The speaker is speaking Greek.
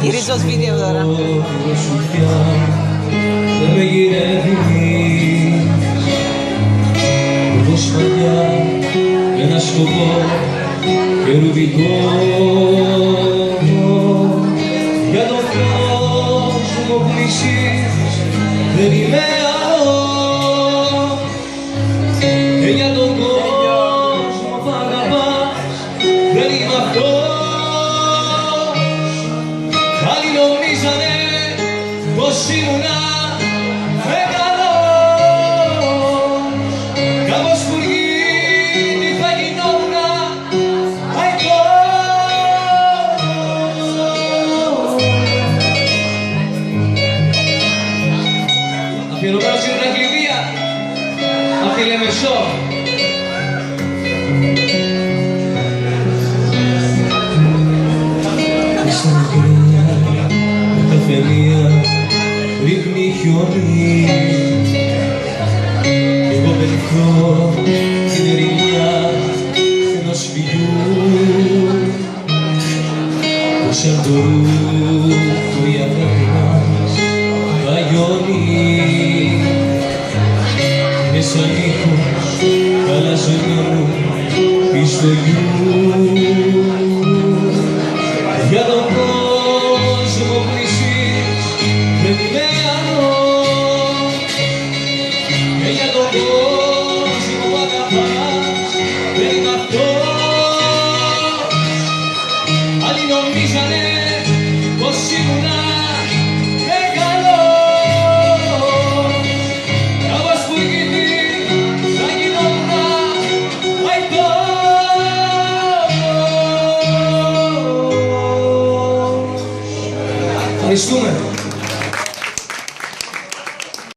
Γυρίζω βίντεο τώρα. Δεν με γυρεύεις όπως παλιά με ένα σκοπό καιρουβικό για τον κόσμο που μισείς δεν είμαι άλλος και για τον κόσμο που αγαπάς δεν είμαι αυτός. Άλλοι νομίζανε πως ήμουνα μεγάλος, κάπως φουργίτη θα γινόμουνα αϊπός. Αφιερωμένο στην Ηρακλήδια, απ' τη Λεμεσό. Ρίχνει χιόνι κι εγώ πενθώ στην ερημιά ενός σπηλιού που σαν το ρούχο η αγάπη μας βαγιώνει. Είναι σαν ήχος καλαζονιού πιστολιού για τον κόσμο που μισείς δεν είμαι άλλος και για τον κόσμο που αγαπάς δεν είμαι αυτός. Άλλοι νομίζανε πως ήμουνα μεγάλος, κάπως φουργίτη θα γινόμουνα αϊπός. Ευχαριστούμε.